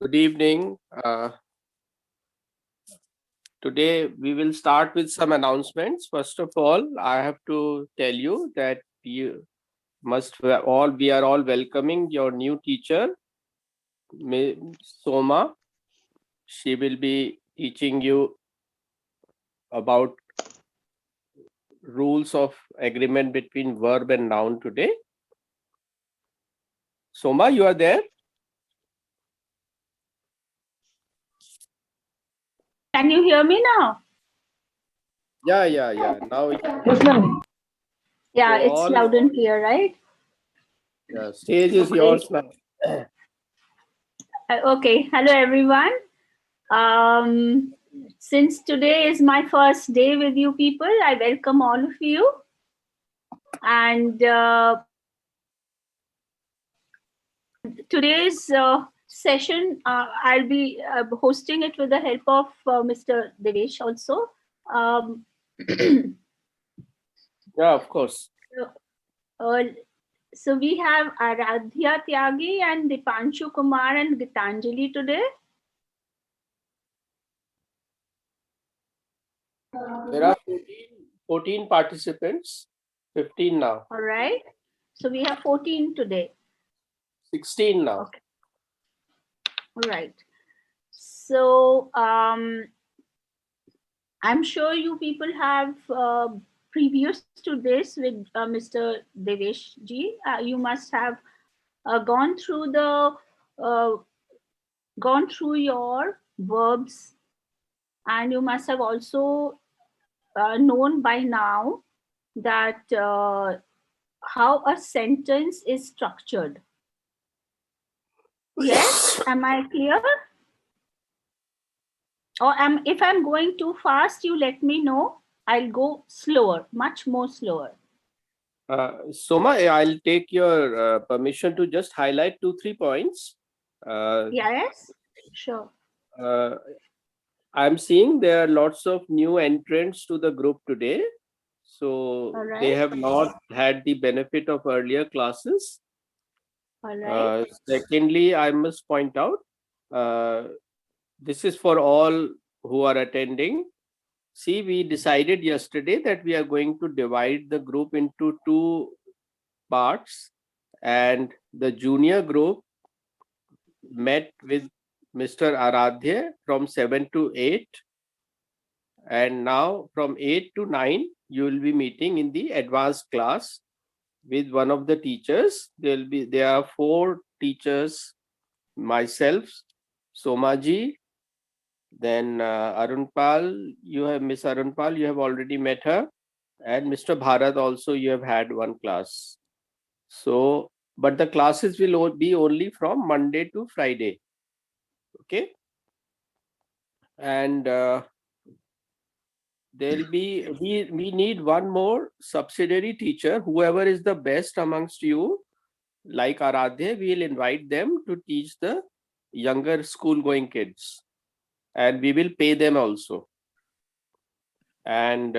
Good evening. Today we will start with some announcements. First of all, I have to tell you that we are all welcoming your new teacher, Ms. Soma. She will be teaching you about rules of agreement between verb and noun today. Soma, you are there? Can you hear me now? Yeah. Now, Yes, ma'am. Yeah, so it's all loud and clear, right? the stage is Okay. yours now. Okay. Hello, everyone. Since today is my first day with you people, I welcome all of you. And today's session, I'll be hosting it with the help of Mr. Devesh also. Um, Yeah, of course. uh, so we have Aradhya Tyagi and Dipanshu Kumar and Gitanjali today. There are 14 participants, 15 now, All right. So we have 14 today. 16 now. Okay. All right. So I'm sure you people have previous to this with Mr. Devesh ji. You must have gone through uh, gone through your verbs, and you must have also known by now that how a sentence is structured. Yes, am I clear? Or if I'm going too fast, you let me know. I'll go slower, much more slower. Soma, I'll take your permission to just highlight 2-3 points. Yes, sure. Uh, I'm seeing there are lots of new entrants to the group today. So All they right. have not had the benefit of earlier classes. All right. Secondly, I must point out uh, this is for all who are attending. See, we decided yesterday that we are going to divide the group into two parts, and the junior group met with Mr. Aradhya from 7 to 8, and now from 8 to 9 you will be meeting in the advanced class with one of the teachers. There are 4 teachers: myself, Somaji, then Arunpal. You have Miss Arunpal, you have already met her, and Mr. Bharat also you have had one class. So, but the classes will be only from Monday to Friday. Okay. And we need one more subsidiary teacher. Whoever is the best amongst you, like Aradhya, we'll invite them to teach the younger school going kids, and we will pay them also. And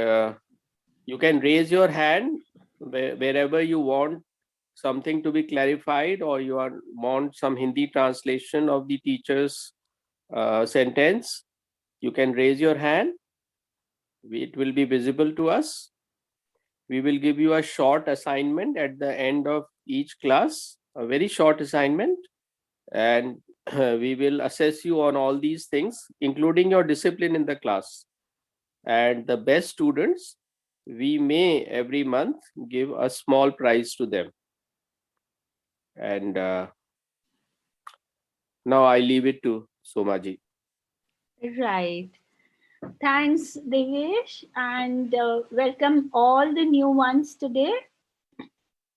you can raise your hand wherever you want something to be clarified, or want some Hindi translation of the teacher's sentence. You can raise your hand. It will be visible to us. We will give you a short assignment at the end of each class, a very short assignment, and we will assess you on all these things, including your discipline in the class. And the best students, we may every month give a small prize to them. And now I leave it to Somaji. Right. Thanks, Devesh, and welcome all the new ones today.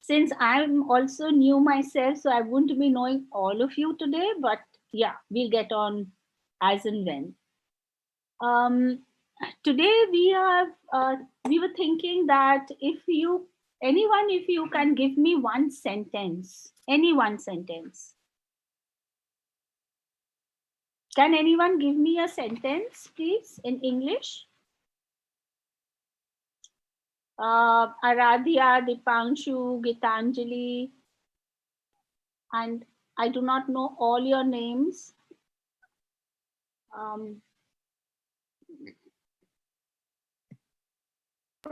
Since I'm also new myself, so I won't be knowing all of you today, but yeah, we'll get on as and when. Um, Today we were thinking that if you can give me one sentence, any one sentence. Can anyone give me a sentence, please, in English? Aradhya, Dipanshu, Gitanjali, and I do not know all your names.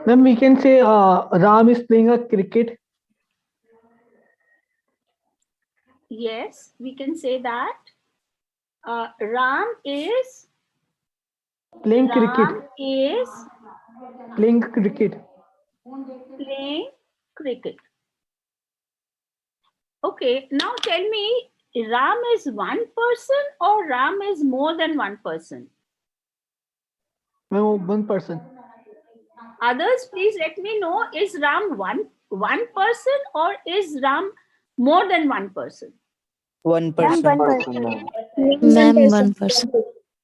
Ma'am, we can say Ram is playing a cricket. Yes, we can say that. Ram is Playing cricket. Ram is Playing cricket. playing cricket. Okay, now tell me, Ram is one person or Ram is more than one person? Ma'am, one person. Others, please let me know, is Ram one person or is Ram more than one person? One Ma'am, person. one person. Ma'am, one person.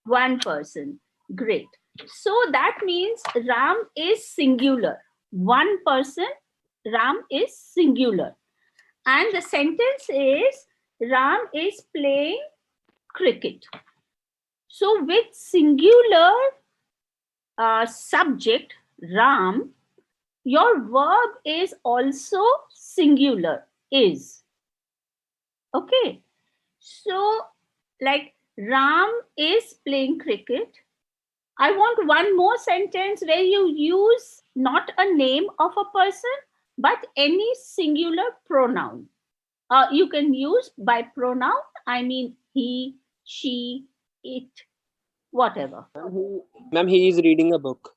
One person. Great. So that means Ram is singular. One person, Ram is singular. And the sentence is Ram is playing cricket. So with singular subject Ram, your verb is also singular, is. Okay. So like Ram is playing cricket. I want one more sentence where you use not a name of a person, but any singular pronoun. You can use by pronoun, I mean he, she, it, whatever. Ma'am, he is reading a book.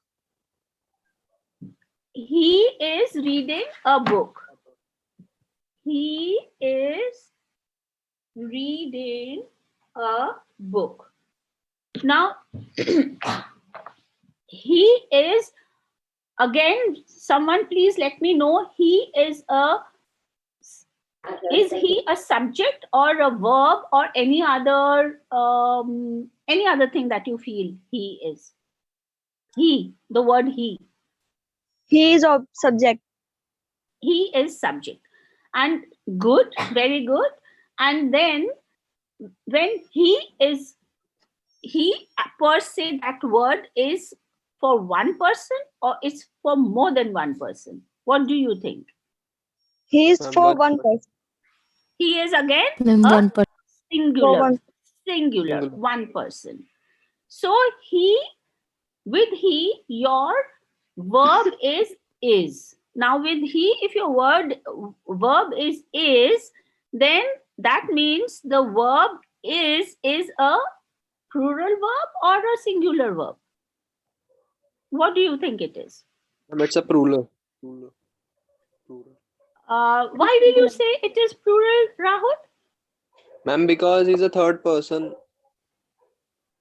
He is reading a book. He is reading a book. Now, he is, again, someone please let me know, he is he a subject or a verb or any other thing that you feel he is? He, the word he. He is a subject. He is subject. And good, very good. And then when he is, he per se, that word is for one person or it's for more than one person? What do you think? He is Ma'am, for one person. He is again Ma'am, a one person. singular, one. singular, one person. So he, with he, your verb is. Now with he, if your verb is, then that means the verb is a plural verb or a singular verb? What do you think it is? Ma'am, it's a plural. Plural. Why will you say it is plural, Rahul? Ma'am, because he's a third person.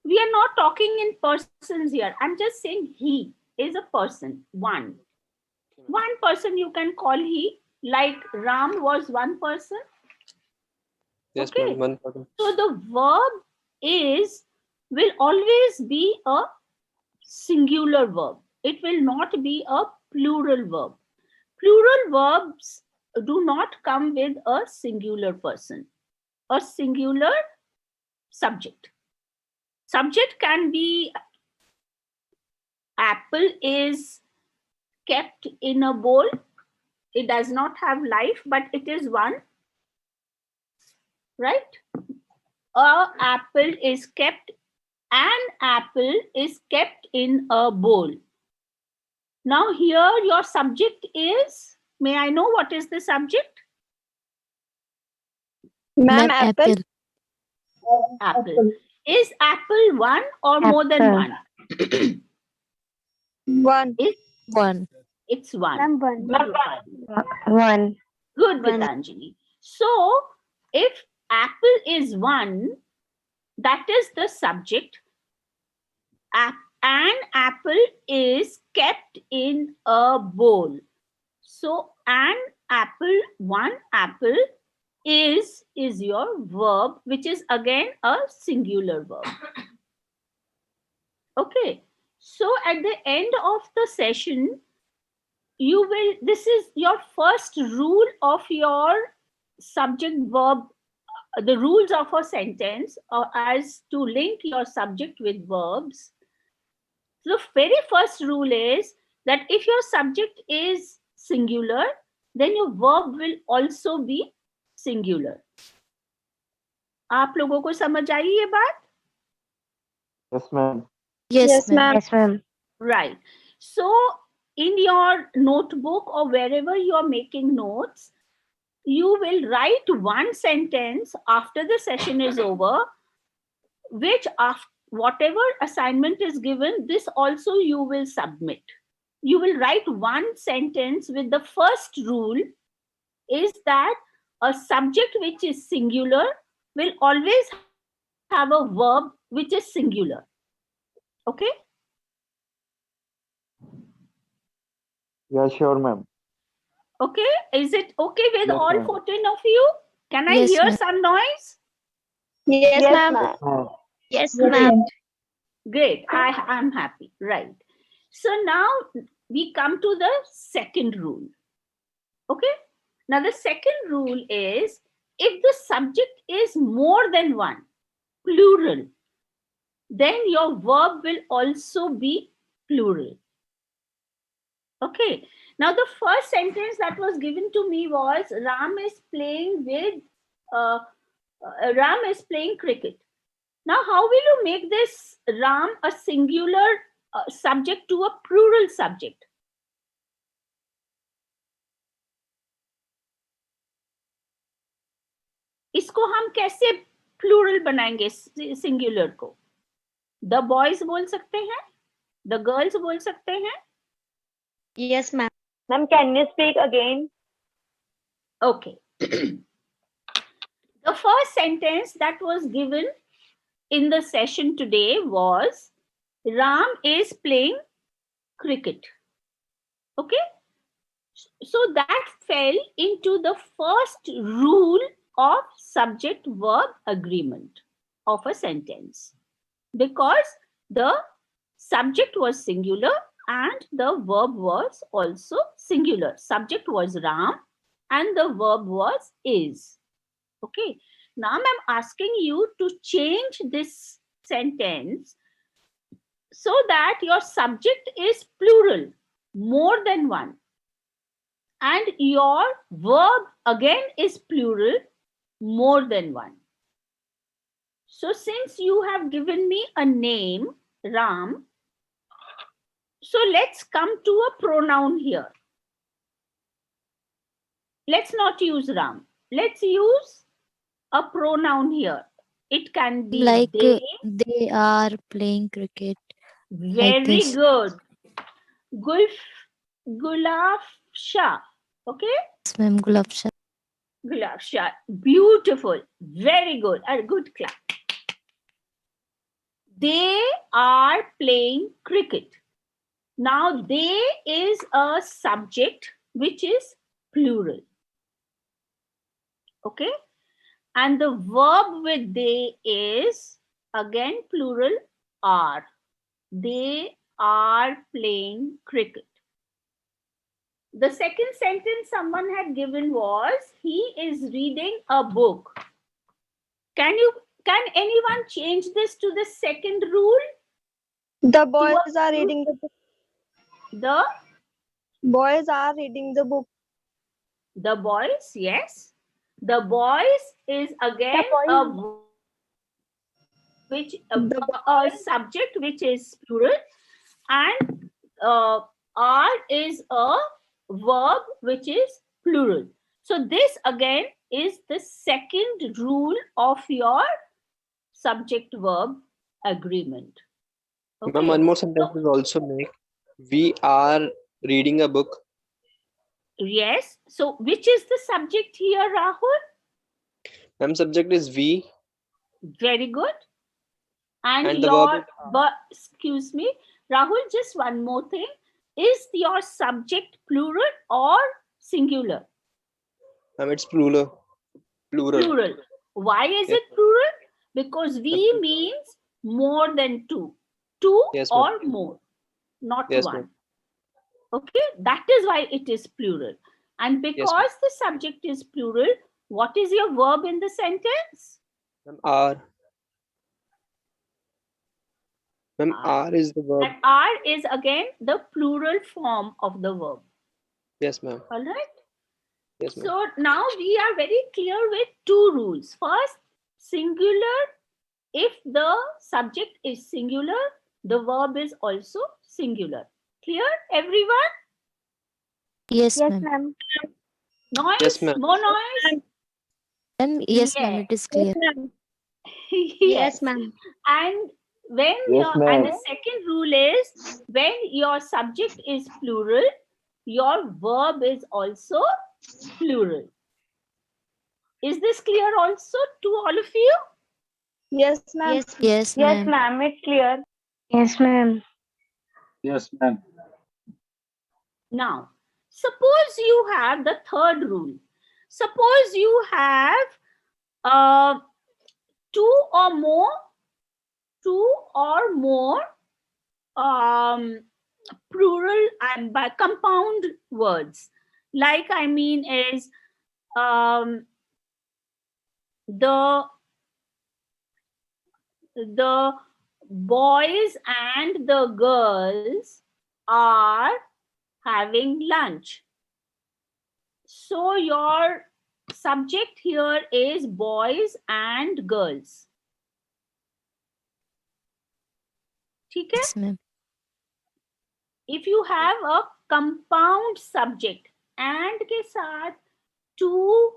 We are not talking in persons here. I'm just saying he is a person, one. One person you can call he, like Ram was one person. Yes, Okay. ma'am, one person. So the verb is will always be a singular verb. It will not be a plural verb. Plural verbs do not come with a singular person, a singular subject. Subject can be apple is kept in a bowl. It does not have life, but it is one, right? An apple is kept in a bowl. Now here your subject is, may I know what is the subject? Ma'am, Ma'am, apple. Apple. Is apple one or more than one? One. one. It's one. Ma'am, one. Good, Rupali. One. Good, One. Gitanjali. So if apple is one, that is the subject. An apple is kept in a bowl. So an apple, one apple is your verb, which is again a singular verb. Okay. So at the end of the session, this is your first rule of your subject verb, the rules of a sentence, as to link your subject with verbs. The very first rule is that if your subject is singular, then your verb will also be singular. आप लोगों को समझ आई ये बात? Yes, ma'am. Yes, ma'am. Yes, ma'am. Right. So in your notebook or wherever you are making notes, you will write one sentence after the session is over, which after whatever assignment is given, this also you will submit. You will write one sentence with the first rule is that a subject which is singular will always have a verb which is singular. Okay? Yeah, sure, ma'am. Okay? Is it okay with Yes, all ma'am. 14 of you? Can I Yes, hear ma'am. some noise? Yes, ma'am. Yes, ma'am. Yes, Yes, ma'am. ma'am. Great. I'm happy. Right. So now we come to the second rule. Okay? Now the second rule is if the subject is more than one, plural, then your verb will also be plural. Okay. Now the first sentence that was given to me was Ram is playing with Ram is playing cricket. Now how will you make this Ram a singular subject to a plural subject? इसको हम कैसे plural बनाएंगे singular को? The boys बोल सकते हैं, the girls बोल सकते हैं. Yes, ma'am. Ma'am, can you speak again? Okay. The first sentence that was given in the session today was Ram is playing cricket. Okay. So that fell into the first rule of subject verb agreement of a sentence, because the subject was singular and the verb was also singular. Subject was Ram and the verb was is. Okay. Now I'm asking you to change this sentence so that your subject is plural, more than one, and your verb again is plural, more than one. So since you have given me a name, Ram, so let's come to a pronoun here. Let's not use Ram. Let's use a pronoun here. It can be Like they. they are playing cricket. Very this. good. Gulaf Shah. Okay? Yes, ma'am. Gulab Shah. Gulaf Shah. Beautiful. Very good. A good clap. They are playing cricket. Now, they is a subject which is plural. Okay? And the verb with they is again plural are. They are playing cricket. The second sentence someone had given was he is reading a book. Can anyone change this to the second rule? The boys are reading the book. The Boys are reading the book. boys, yes. The boys is again a subject which is plural, and are is a verb which is plural. So this again is the second rule of your subject verb agreement. Ma'am, one more sentence is also make. We are reading a book. Yes. So which is the subject here, Rahul? Ma'am, subject is we. Very good. And And the your, verb is but excuse me, Rahul, just one more thing. Is your subject plural or singular? Ma'am, it's plural. Plural. Why is Yes, it plural? Because we means more than two. Two Yes, ma'am. or more, not Yes, one. ma'am. Okay, that is why it is plural. And because the subject is plural, what is your verb in the sentence? Ma'am, are. Ma'am, are is the verb. And are is again the plural form of the verb. Yes, ma'am. All right. Yes, ma'am. So now we are very clear with two rules. First, singular If the subject is singular, the verb is also singular. Clear, everyone? Yes, Yes, ma'am. ma'am. Noise? Yes, ma'am. More noise? Ma'am, yes, ma'am. Yes. It is Yes, clear. ma'am. Yes. Yes, ma'am. And when and the second rule is when your subject is plural, your verb is also plural. Is this clear also to all of you? Yes, ma'am. Yes, Yes, ma'am. ma'am, it's clear. Yes, ma'am. Yes, ma'am. Now, suppose you have the third rule. Suppose you have uh, two or more plural and by compound words. Like I mean is um, the boys and the girls are having lunch. So your subject here is boys and girls. ठीक है? Yes, ma'am. If you have a compound subject and के साथ two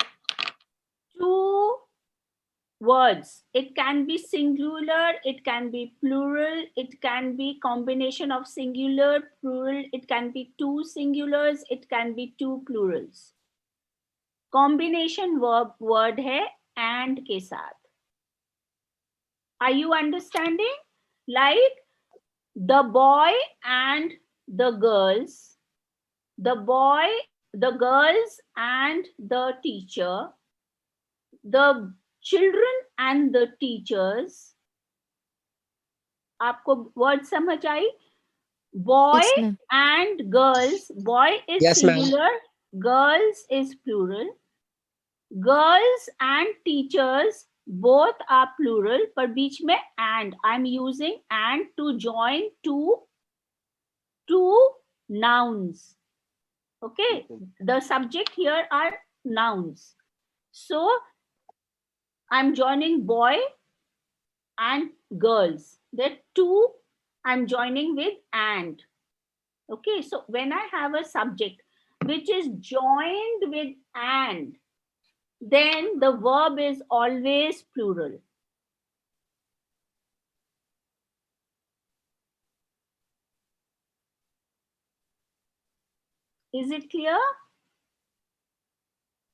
words, it can be singular, it can be plural, it can be combination of singular, plural, it can be two singulars, it can be two plurals. Combination verb word है and के साथ. Are you understanding? Like the boy and the girls, the girls and the teacher, the children and the teachers. आपको word समझ आई? Boy Yes, ma'am. and girls. Boy is Yes, ma'am. singular, girls is plural. Girls and teachers both are plural, पर बीच में and. I'm using and to join two nouns. Okay, the subject here are nouns. So I'm joining boy and girls. There two I'm joining with and. Okay, so when I have a subject which is joined with and, then the verb is always plural. Is it clear?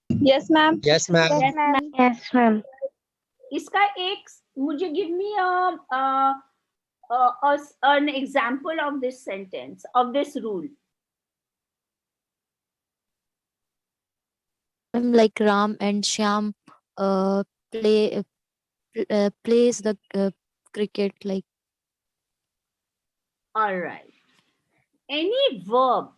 Yes, ma'am. Yes, ma'am. Yes, ma'am. Yes, ma'am. इसका एक मुझे give me an example of this sentence, of this rule. Ma'am, like Ram and Shyam play plays the cricket like. All right. Any verb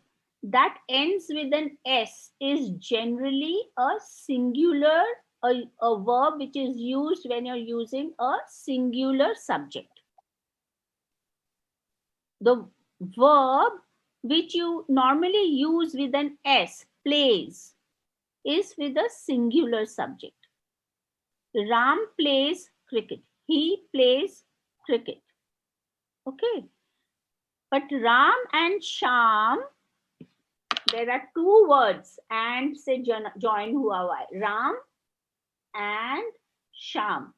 that ends with an S is generally a singular, a verb which is used when you're using a singular subject. The verb which you normally use with an S, plays, is with a singular subject. Ram plays cricket. He plays cricket. Okay. But Ram and Sham, there are two words and से join हुआ हुआ है. Ram and Sham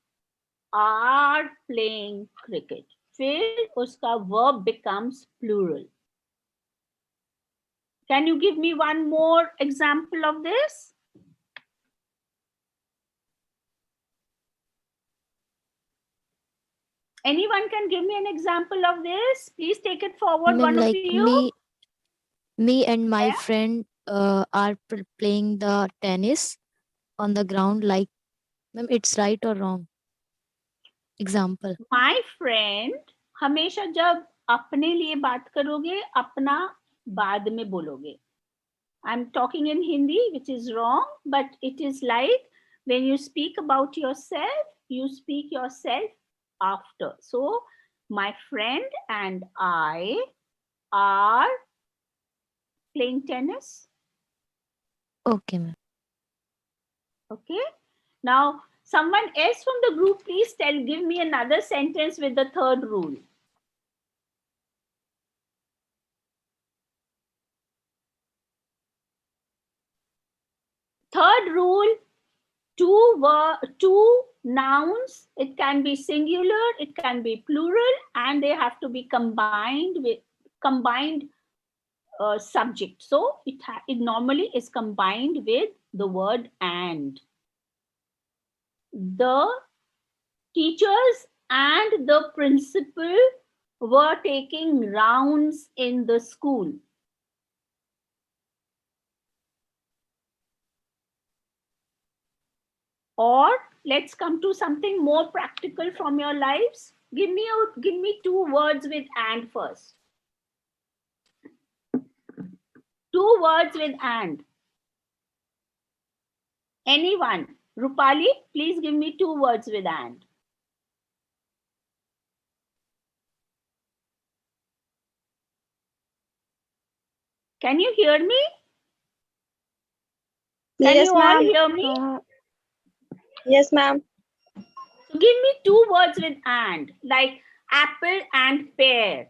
are playing cricket. फिर उसका verb becomes plural. Can you give me one more example of this? Anyone can give me an example of this? Please take it forward, Ma'am, one of like you. me and my Yeah. friend are playing the tennis on the ground. Like, ma'am, it's right or wrong? Example. My friend, हमेशा जब अपने लिए बात करोगे अपना बाद में बोलोगे. I'm talking in Hindi, which is wrong, but it is like when you speak about yourself, you speak yourself after. So my friend and I are playing tennis. Okay, ma'am. Okay. Now Someone else from the group, please give me another sentence with the third rule. Third rule, two nouns, it can be singular, it can be plural, and they have to be combined subject. So it normally is combined with the word and. The teachers and the principal were taking rounds in the school. Or let's come to something more practical from your lives. Give me two words with and first. Two words with and. Anyone? Rupali, please give me two words with and. Can you hear me? Can Yes, you all ma'am. hear me? Yes, ma'am. So give me two words with and, like apple and pear,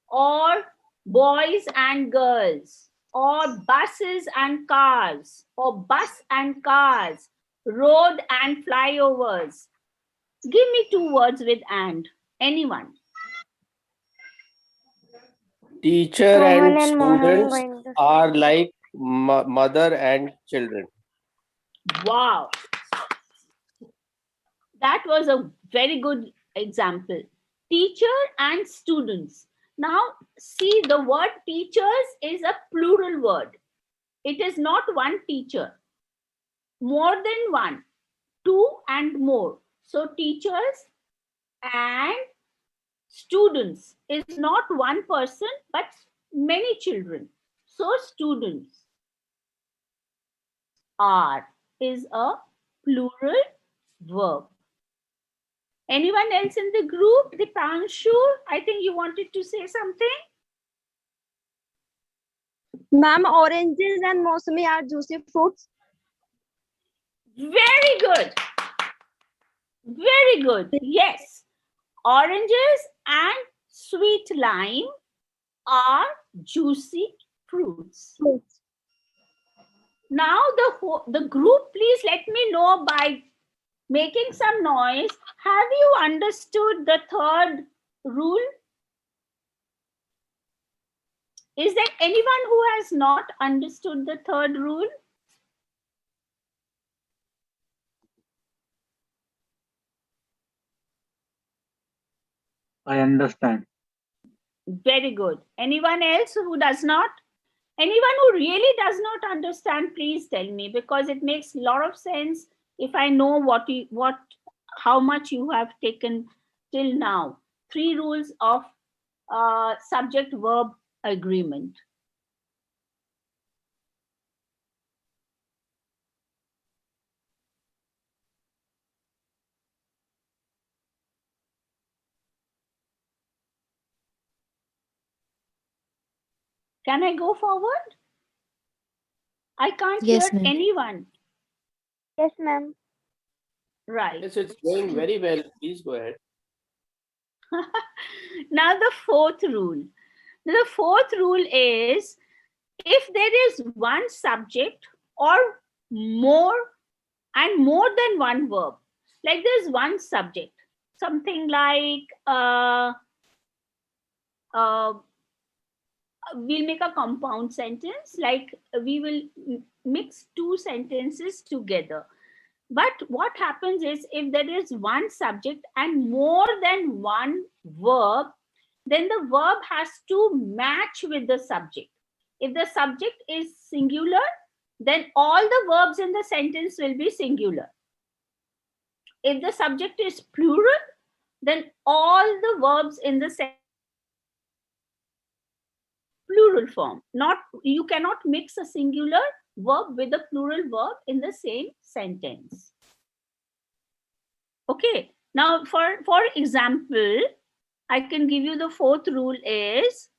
or boys and girls, or buses and cars, or bus and cars, road and flyovers. Give me two words with and. Anyone? Teacher Mohan and and Mohan students going to are like mother and children. Wow. That was a very good example. Teacher and students. Now, see, the word teachers is a plural word. It is not one teacher. More than one. Two and more. So, teachers and students is not one person, but many children. So, students are is a plural verb. Anyone else in the group? Dipanshu, I think you wanted to say something. Ma'am, oranges and mosami are juicy fruits. Very good. Very good. Yes. Oranges and sweet lime are juicy fruits. Now the group, please let me know by making some noise. Have you understood the third rule? Is there anyone who has not understood the third rule? I understand. Very good. Anyone else who does not? Anyone who really does not understand, please tell me, because it makes a lot of sense if I know how much you have taken till now. 3 rules of subject verb agreement. Can I go forward? I can't Yes, hear ma'am. anyone. Yes, ma'am. Right. Yes, it's going very well. Please go ahead. Now the fourth rule. The fourth rule is, if there is one subject or more than one verb, like there's one subject, something like we'll make a compound sentence, like we will mix two sentences together. But what happens is, if there is one subject and more than one verb, then the verb has to match with the subject. If the subject is singular, then all the verbs in the sentence will be singular. If the subject is plural, then all the verbs in the sentence plural form. You cannot mix a singular verb with a plural verb in the same sentence. Okay. Now, for example, I can give you the fourth rule is,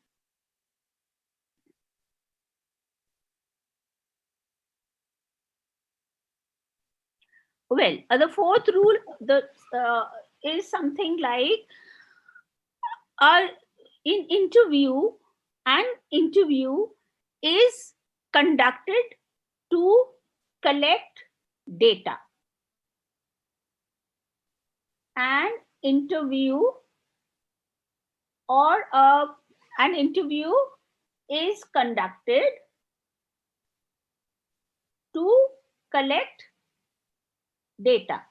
Well, the fourth rule is something like in interview, an interview is conducted to collect data. An interview or an interview is conducted to collect data.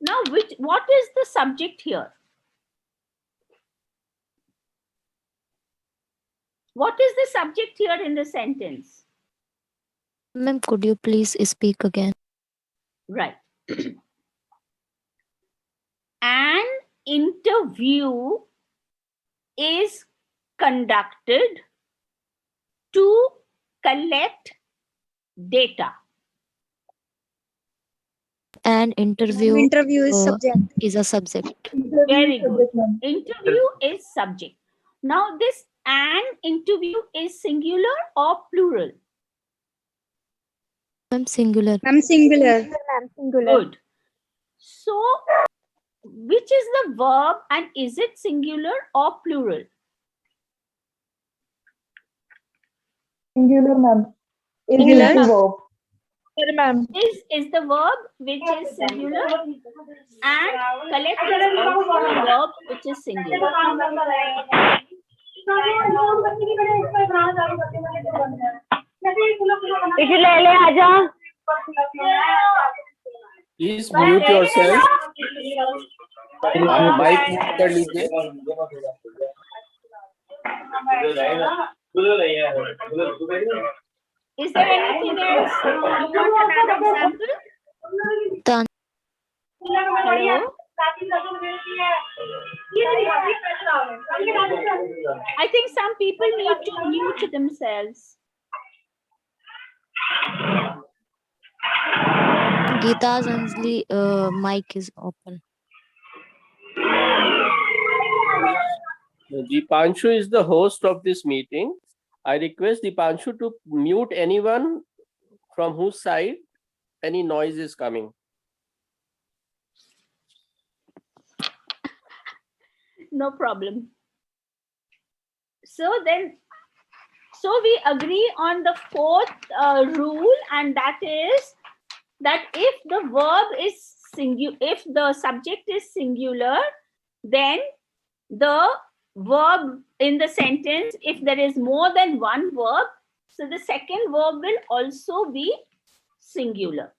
Now, what is the subject here? What is the subject here in the sentence? Ma'am, could you please speak again? Right. An interview is conducted to collect data. An interview Interview is uh, subject. is a subject. Very good. Interview is subject. Now, this an interview is singular or plural? Ma'am, singular. Ma'am, singular. Ma'am, singular. Good. So, which is the verb and is it singular or plural? Singular, ma'am. Singular. Is the verb. Ma'am. Is the verb which is singular, and collect is also a verb which is singular. Please mute yourself. Mic mute कर लीजिए. Is there anything else? You want another example? Done. Hello? I think some people need to mute themselves. Geeta's Anjali mic is open. Dipanshu is the host of this meeting. I request Dipanshu to mute anyone from whose side any noise is coming. No problem. So we agree on the fourth rule, and that is that if the verb is singular, if the subject is singular, then the verb in the sentence, if there is more than one verb, so the second verb will also be singular.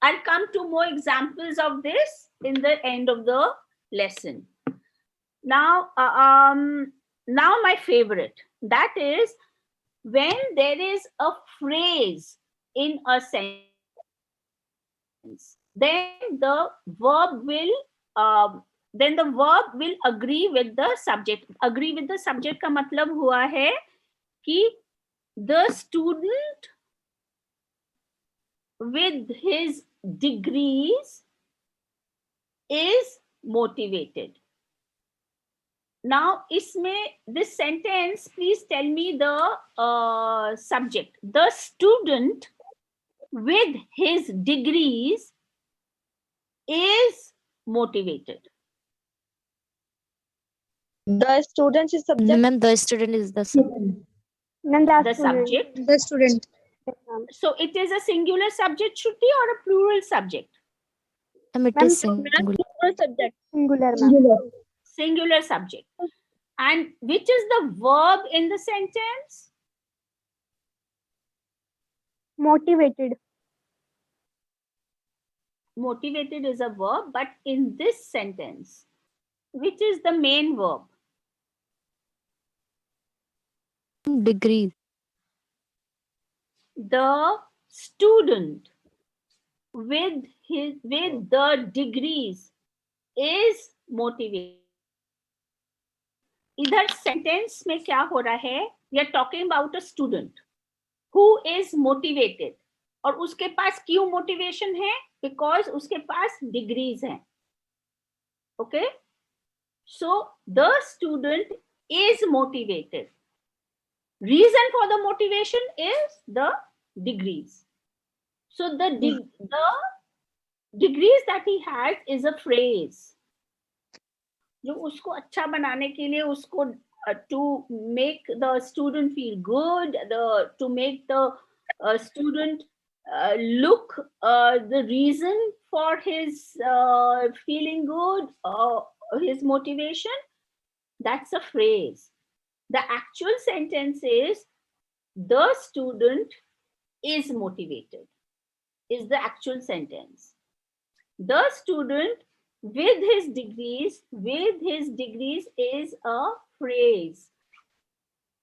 I'll come to more examples of this in the end of the lesson. Now, now my favorite, that is when there is a phrase in a sentence, then the verb will agree with the subject. Agree with the subject का मतलब हुआ है कि the student with his degrees is motivated. Now, this sentence, please tell me the subject. The student with his degrees is motivated. The student is subject. Ma'am, the student is the subject. Ma'am, The subject. The student. So it is a singular subject should be or a plural subject? Ma'am, it is singular. Subject. Singular, ma'am. Singular subject. And which is the verb in the sentence? Motivated. Motivated is a verb, but in this sentence, which is the main verb? Degree. The student with the degrees is motivated. इधर sentence में क्या हो रहा है? We are talking about a student who is motivated. और उसके पास क्यों motivation है? Because उसके पास डिग्रीज हैं. Okay? So the student is motivated. Reason for the motivation is the degrees. So the degrees that he has is a phrase. जो उसको अच्छा बनाने के लिए उसको to make the student feel good, to make the student look the reason for his feeling good, his motivation. That's a phrase. The actual sentence is the student is motivated, is the actual sentence. The student with his degrees is a phrase,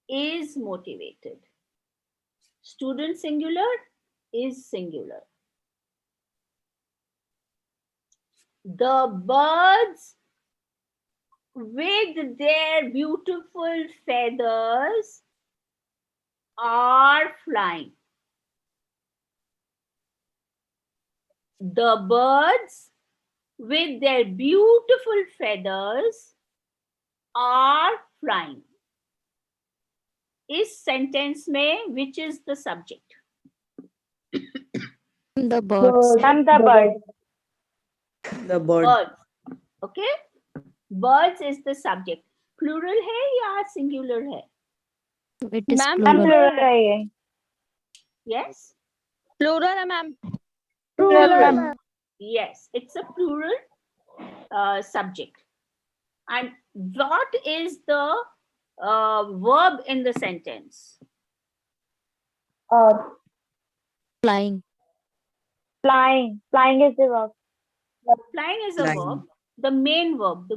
is motivated. Student singular is singular. The birds with their beautiful feathers are flying. The birds with their beautiful feathers are flying. इस sentence में which is the subject? The birds. And the bird. The bird. Birds. Okay? Birds is the subject. Plural है या singular है? It is Ma'am, plural. Plural है ये. Yes? plural है ma'am. Plural. Yes, it's a plural subject. And what is the verb in the sentence? Flying. Flying. Flying is the verb. Flying is a Flying. verb. The main verb,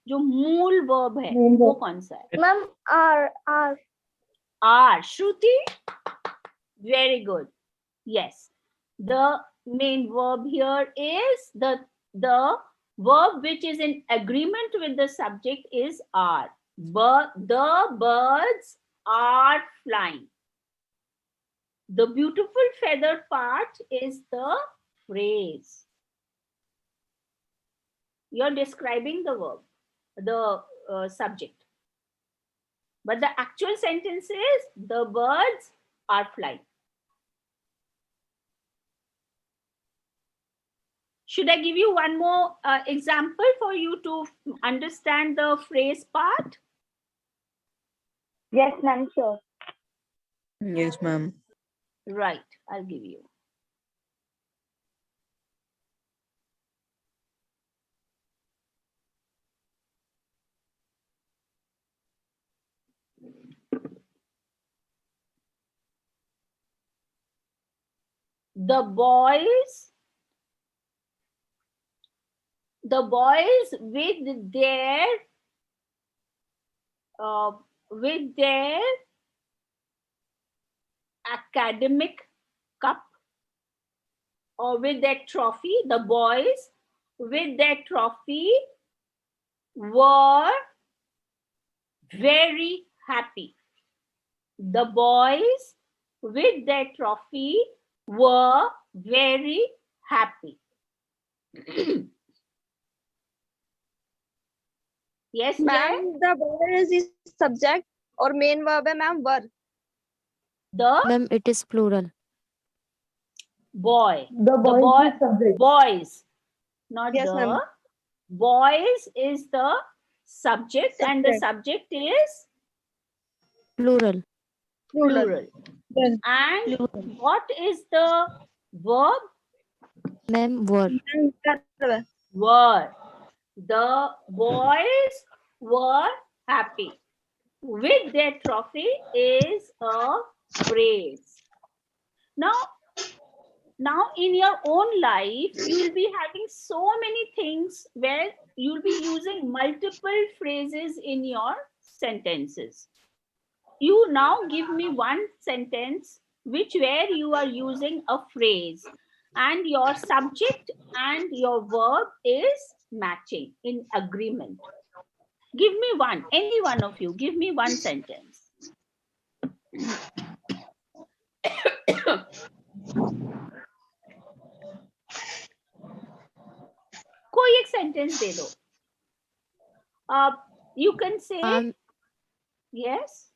जो मूल verb है, वो कौन सा है? Ma'am, are. Are. Shruti? Very good. Yes. The main verb here is the verb which is in agreement with the subject is are. The birds are flying. The beautiful feathered part is the phrase. You're describing the verb, the subject. But the actual sentence is the birds are flying. Should I give you one more example for you to understand the phrase part? Yes, ma'am, sure. Yes, ma'am. Right, I'll give you. The boys with their academic cup or with their trophy, the boys with their trophy were very happy. The boys with their trophy were very happy. Yes, Jay? Ma'am, the word is the subject or main verb है ma'am, were. The Ma'am, it is plural. boy. The The boy boy, is the subject. boys, not Yes, the. ma'am. Boys is the subject and the subject is Plural. plural. Yes. And what is the verb? Ma'am, were. Were. The boys were happy. With their trophy is a phrase. Now in your own life, you will be having so many things where you'll be using multiple phrases in your sentences. You now give me one sentence where you are using a phrase and your subject and your verb is matching in agreement. Give me one, any one of you, give me one sentence. कोई एक sentence दे दो. You can say Um, yes.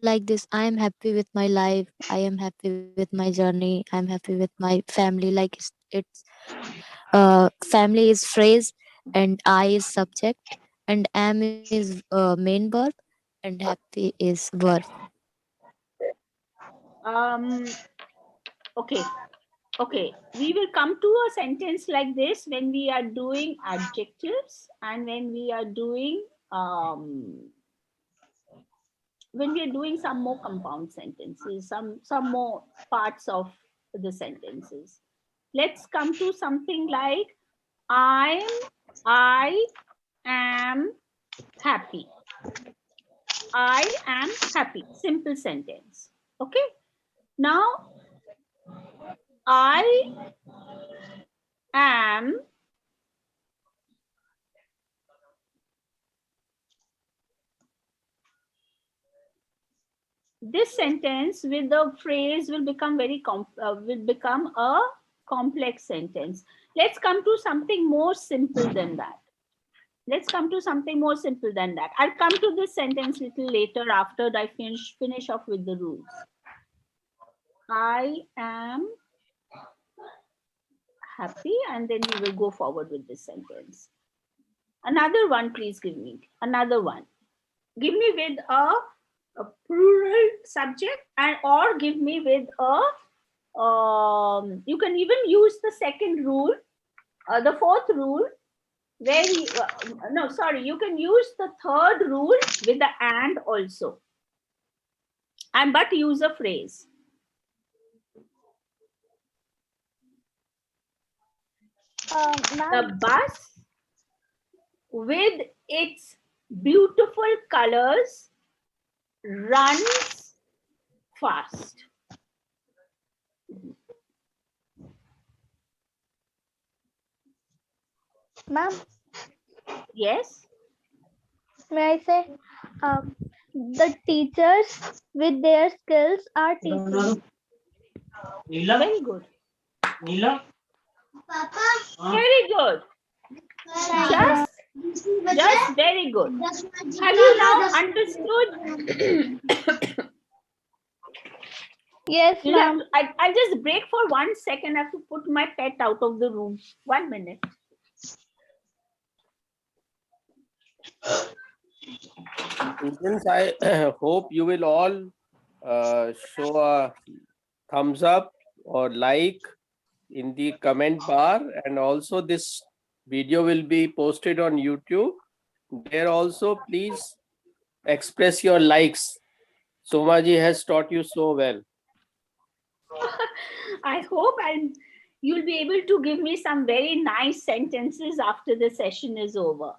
like this: I am happy with my life, I am happy with my journey, I am happy with my family. Like it's family is phrase, and I is subject, and am is main verb, and happy is verb. Um, okay. Okay. We will come to a sentence like this when we are doing adjectives and when we are doing some more compound sentences, some more parts of the sentences. Let's come to something like I am happy. I am happy. Simple sentence. Okay. Now I am this sentence with the phrase will become will become a complex sentence. Let's come to something more simple than that. Let's come to something more simple than that. I'll come to this sentence little later after I finish off with the rules. I am happy, and then we will go forward with this sentence. Another one, please give me. Another one. Give me with a plural subject, and or give me with a you can even use the second rule, the fourth rule, where no, sorry, you can use the third rule with the and also, and but use a phrase. Ma'am, The bus with its beautiful colors runs fast. ma'am, Yes. may I say, the teachers with their skills are teaching. Very good. Very good. Thank Just very good. Have you now understood? Yes, ma'am. I'll just break for 1 second. I have to put my pet out of the room. 1 minute. Students, I hope you will all show a thumbs up or like in the comment bar, and also this video will be posted on YouTube. There also, please express your likes. Somaji has taught you so well. I hope you'll be able to give me some very nice sentences after the session is over.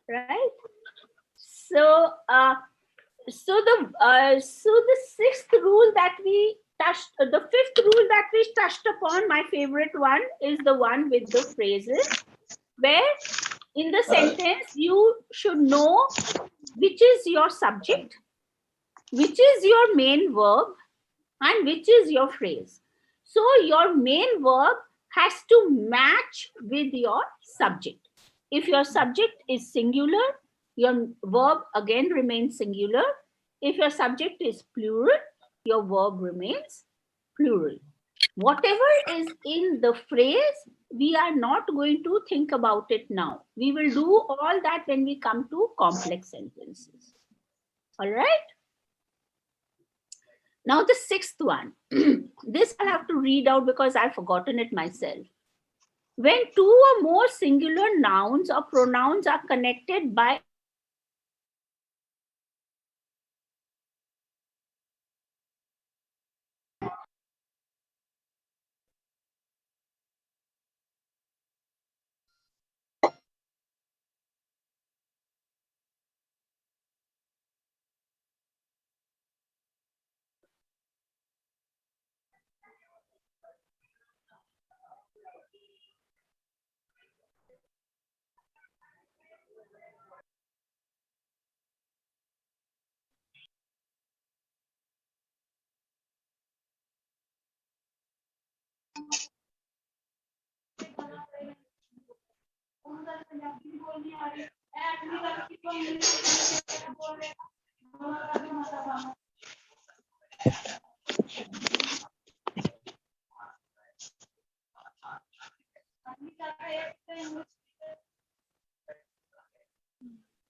Right? So, so the sixth rule that we touched, the fifth rule that we touched upon, my favorite one, is the one with the phrases, where in the sentence you should know which is your subject, which is your main verb, and which is your phrase. So your main verb has to match with your subject. If your subject is singular, your verb again remains singular. If your subject is plural, your verb remains plural. Whatever is in the phrase, we are not going to think about it now. We will do all that when we come to complex sentences. All right? Now the sixth one. This I'll have to read out because I've forgotten it myself. When two or more singular nouns or pronouns are connected by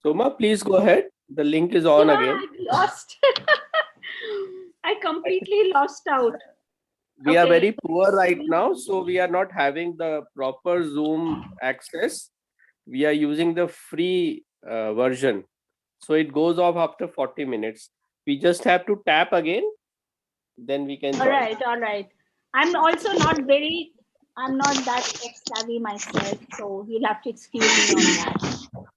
Soma, please go ahead. The link is on Yeah, again. I lost. I completely lost out. We are Okay. very poor right now, so we are not having the proper Zoom access. We are using the free version. So it goes off after 40 minutes. We just have to tap again, then we can All join. right, all right. I'm also not very, I'm not that tech savvy myself, so you'll have to excuse me on that.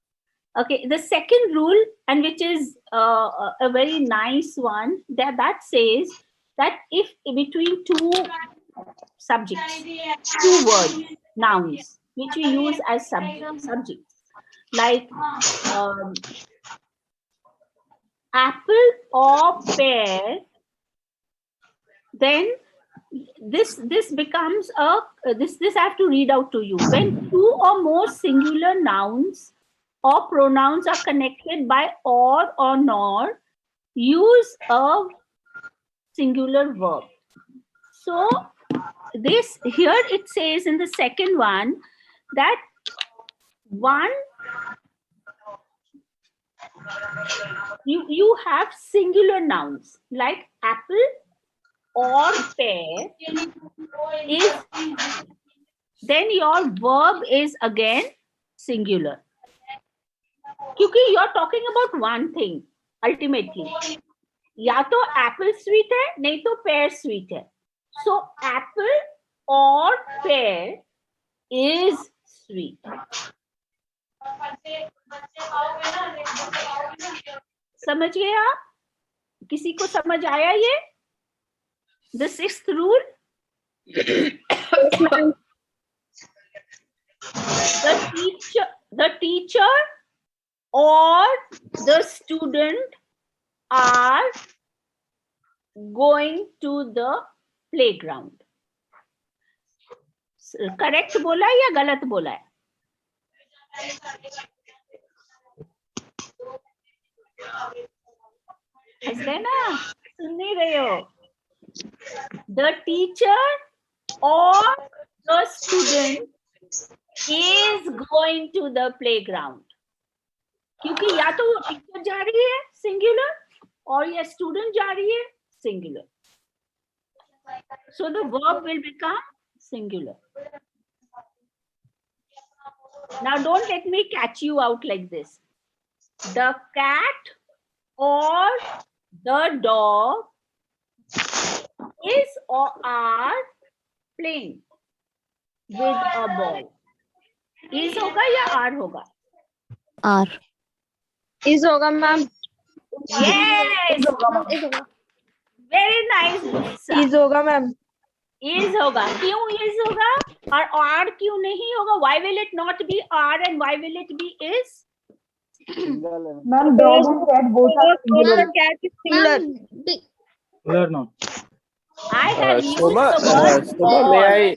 Okay, the second rule, and which is a very nice one, that says that if between two subjects, two words, nouns, which we use as subjects, like apple or pear, then this becomes a this I have to read out to you. When two or more singular nouns or pronouns are connected by or nor, use a singular verb. So this here it says in the second one that one you have singular nouns like apple or pear is, then your verb is again singular. क्योंकि you're talking about one thing ultimately. या तो apple sweet है, नहीं तो pear sweet है. So apple or pear is sweet. समझ गए आप? किसी को समझ आया ये? The sixth rule. The teacher or the student are going to the playground. Correct बोला है या गलत बोला है? हंस गए ना? सुन नहीं रहे हो? The teacher or the student is going to the playground. क्योंकि या तो वो टीचर जा रही है singular और या student जा रही है singular. So the verb will become singular. Now don't let me catch you out like this. The cat or the dog is or are playing with a ball. Is होगा या are होगा? R. Is होगा ma'am. Yes. Is होगा. Very nice, Bussa. Is होगा ma'am. Is होगा. क्यों is होगा और are क्यों नहीं होगा? Why will it not be are and why will it be is? Ma'am, dog and cat both are singular. Cat is singular. Clear now. I have used Soma, the word Soma, or.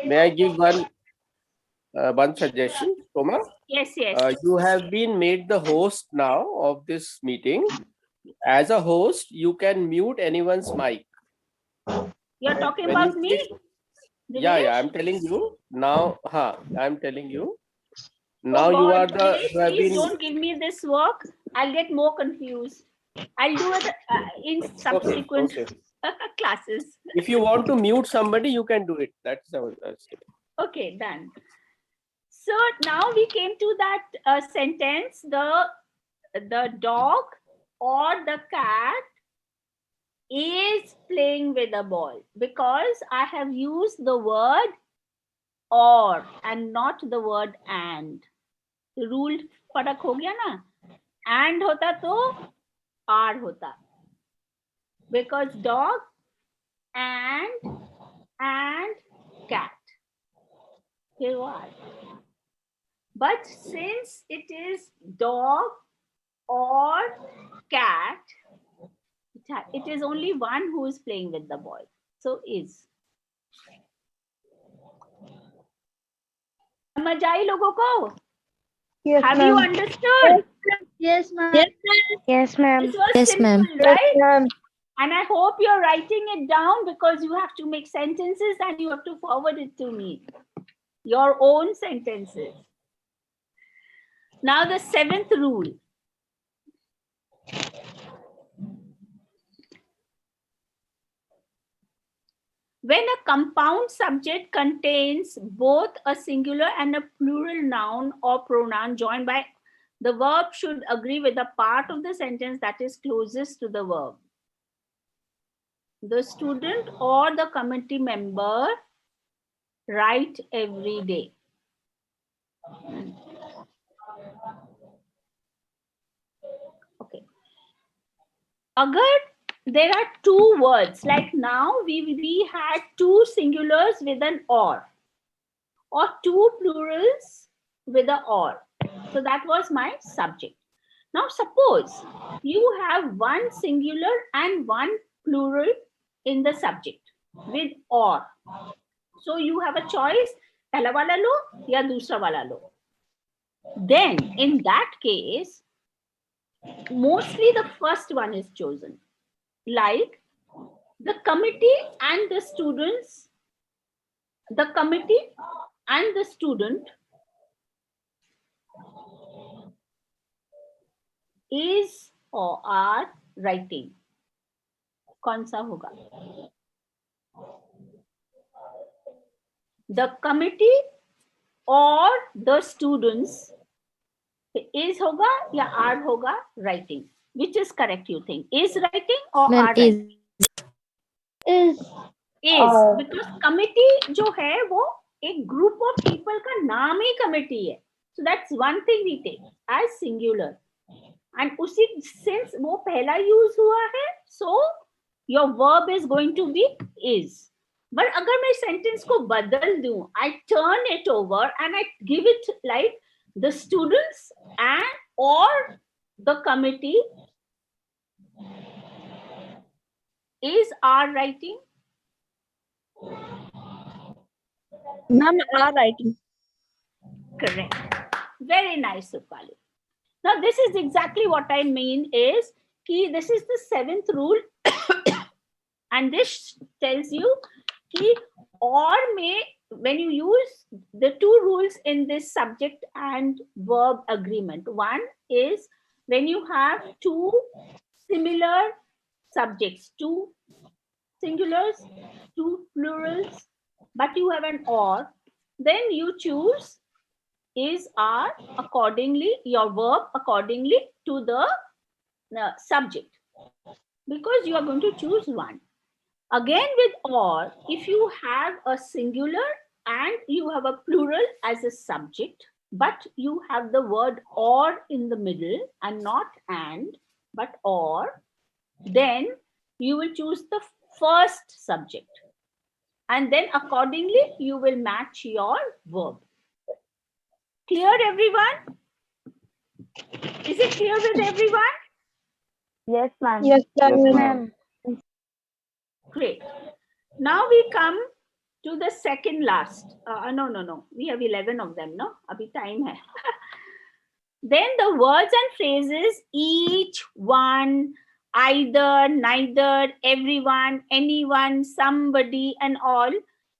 may I give one suggestion, Soma? Yes, yes. You have been made the host now of this meeting. As a host, you can mute anyone's mic. You're talking When about you me? click- Yeah, I'm telling you now. I'm telling you. Now you are the. You have Please been. don't give me this work. I'll get more confused. I'll do it in subsequent Okay. classes. If you want to mute somebody, you can do it. That's it. Okay, done. So now we came to that sentence. The dog or the cat is playing with a ball, because I have used the word or and not the word and. Rule फर्क हो गया ना? And होता तो are होता. Because dog and cat. Here you are. But since it is dog or cat, it is only one who is playing with the ball. So is. समझ आई लोगों को? Yes, Have you ma'am. understood? Yes, ma'am. Yes, ma'am. This was Yes, simple, ma'am. right? ma'am. And I hope you're writing it down, because you have to make sentences and you have to forward it to me. Your own sentences. Now the 7th rule. When a compound subject contains both a singular and a plural noun or pronoun joined by, the verb should agree with the part of the sentence that is closest to the verb. The student or the committee member write every day. Okay. Agar there are two words, like now we had two singulars with an or two plurals with a or. So that was my subject. Now suppose you have one singular and one plural in the subject with or. So you have a choice, pehla wala lo ya dusra wala lo. Then in that case, mostly the first one is chosen. Like the committee and the students, the committee and the student is or are writing. कौन सा होगा? The committee or the students is hoga ya are hoga writing. Which is correct, you think? Is writing or Ma'am, are writing? Is. Is, because committee जो है वो एक group of people का नाम ही committee है. So that's one thing we take as singular. And उसी since वो पहला use हुआ है, so your verb is going to be is. But अगर मैं sentence को बदल दूं, I turn it over and I give it like the students and or the committee is are writing. Ma'am, are writing. Correct. Very nice, Supali. Now this is exactly what I mean is ki this is the 7th rule and this tells you ki or may, when you use the two rules in this subject and verb agreement. One is when you have two similar subjects, two singulars, two plurals, but you have an or, then you choose is are accordingly, your verb accordingly to the subject, because you are going to choose one. Again with or, if you have a singular and you have a plural as a subject, but you have the word or in the middle and not and, but or, then you will choose the first subject. And then accordingly, you will match your verb. Clear, everyone? Is it clear with everyone? Yes, ma'am. Yes, ma'am. Great. Now we come to the second last. No. We have 11 of them, no? Abhi time hai. Then the words and phrases, each, one, either, neither, everyone, anyone, somebody and all.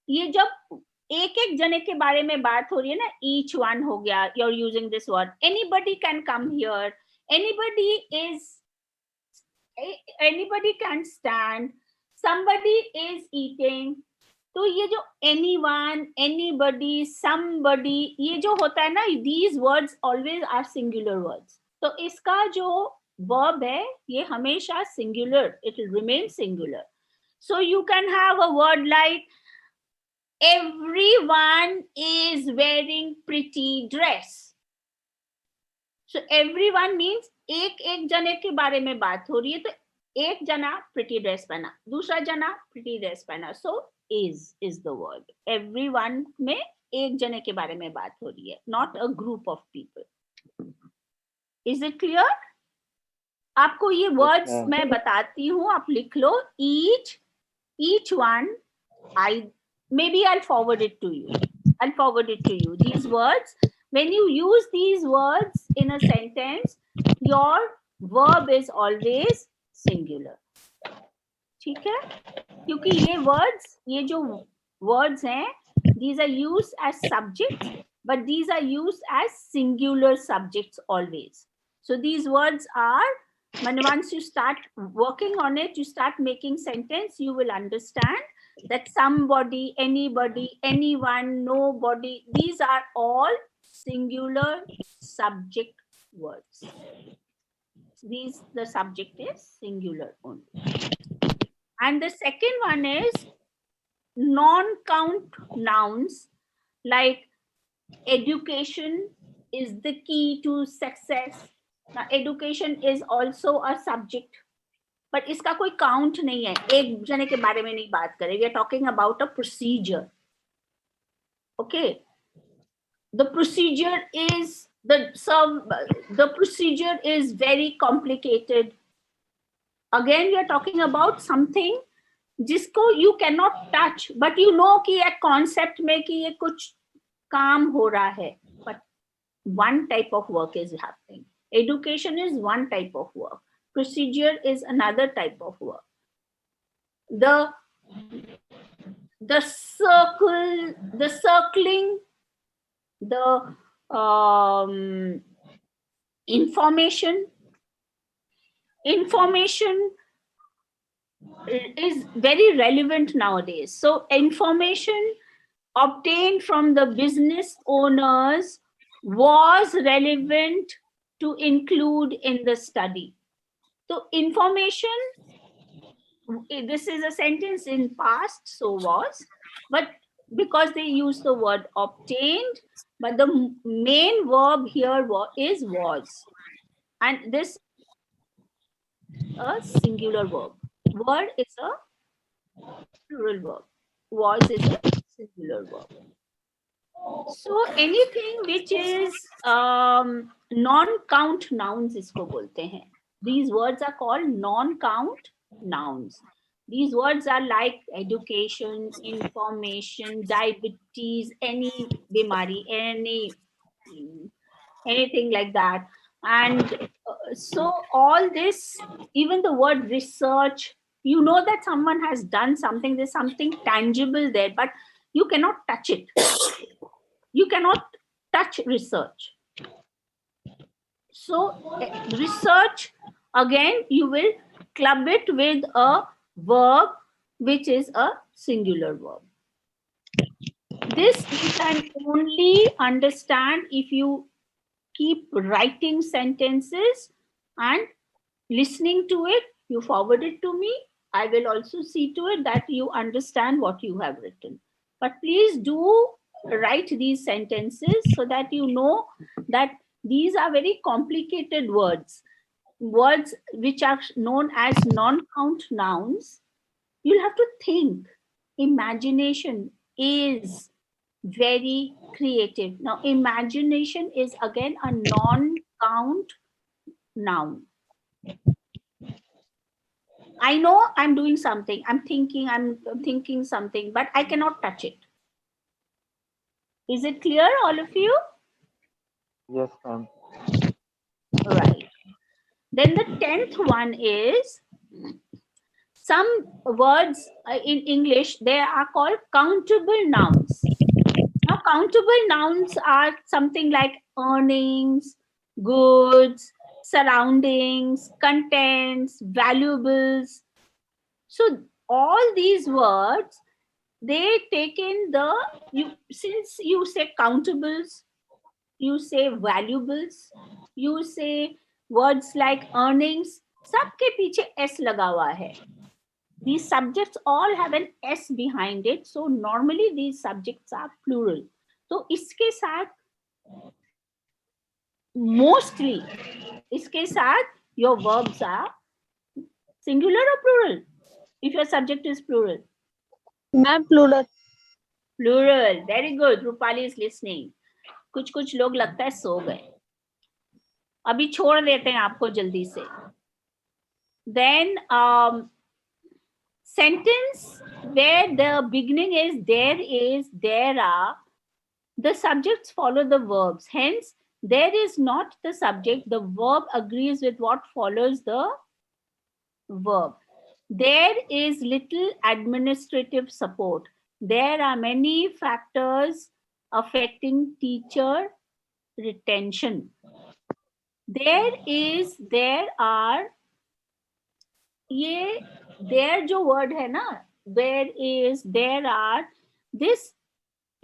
ये जब एक जने के बारे में बात हो रही है ना, each one हो गया, you're using this word. Anybody can come here. Anybody can stand. Somebody is eating. तो ये जो anyone, anybody, somebody, ये जो होता है ना, these words always are singular words. तो इसका जो verb है, ये हमेशा singular. It will remain singular. So you can have a word like everyone is wearing pretty dress. So everyone means एक जने के बारे में बात हो रही है, तो एक जना pretty dress पहना, दूसरा जना pretty dress पहना. So is the word. Everyone में एक जने के बारे में बात हो रही है, not a group of people. Is it clear? आपको ये words मैं बताती हूँ, आप लिख लो. Each one, maybe I'll forward it to you. These words When you use these words in a sentence, your verb is always singular. ठीक है? क्योंकि ये words, ये जो words हैं, these are used as subjects, but these are used as singular subjects always. So these words are, when once you start working on it, you start making sentence, you will understand that somebody, anybody, anyone, nobody, these are all singular subject words. These, the subject is singular only. And the second one is non-count nouns, like education is the key to success. Now, education is also a subject, but इसका कोई count नहीं है. एक जने के बारे में नहीं बात करें. We are talking about a procedure. Okay. The procedure is the procedure is very complicated. Again, we are talking about something जिसको you cannot touch, but you know कि एक concept में कि ये कुछ काम हो रहा है, but one type of work is happening. Education is one type of work. Procedure is another type of work. The circle, the circling, the information is very relevant nowadays. So information obtained from the business owners was relevant to include in the study. So information, this is a sentence in past, so was, but because they use the word obtained, but the main verb here is was. And this is a singular verb. Word is a plural verb. Was is a singular verb. So anything which is non-count nouns इसको बोलते हैं. These words are called non-count nouns. These words are like education, information, diabetes, any bimari, anything like that. And so all this, even the word research, you know that someone has done something, there's something tangible there, but you cannot touch it. You cannot touch research. So research, again, you will club it with a verb, which is a singular verb. This you can only understand if you keep writing sentences and listening to it. You forward it to me. I will also see to it that you understand what you have written. But please do write these sentences so that you know that these are very complicated words. Words which are known as non-count nouns. You'll have to think. Imagination is very creative. Now, imagination is again a non-count noun. I know I'm doing something. I'm thinking something, but I cannot touch it. Is it clear, all of you? Yes, ma'am. Right. Then the 10th one is, some words in English, they are called countable nouns. Now, countable nouns are something like earnings, goods, surroundings, contents, valuables. So all these words, they take in the, since you say countables, you say valuables, you say words like earnings, सबके पीछे S लगा हुआ है. These subjects all have an S behind it. So normally these subjects are plural. So इसके साथ mostly इसके साथ your verbs are singular or plural? If your subject is plural. Ma'am, plural. Plural. Very good. Rupali is listening. कुछ लोग लगता है सो गए. अभी छोड़ देते हैं आपको जल्दी से. Then sentence where the beginning is there, is, there are, the subjects follow the verbs. Hence, there is not the subject. The verb agrees with what follows the verb. There is little administrative support. There are many factors affecting teacher retention. There are, ये there जो word है ना, there is, there are, this,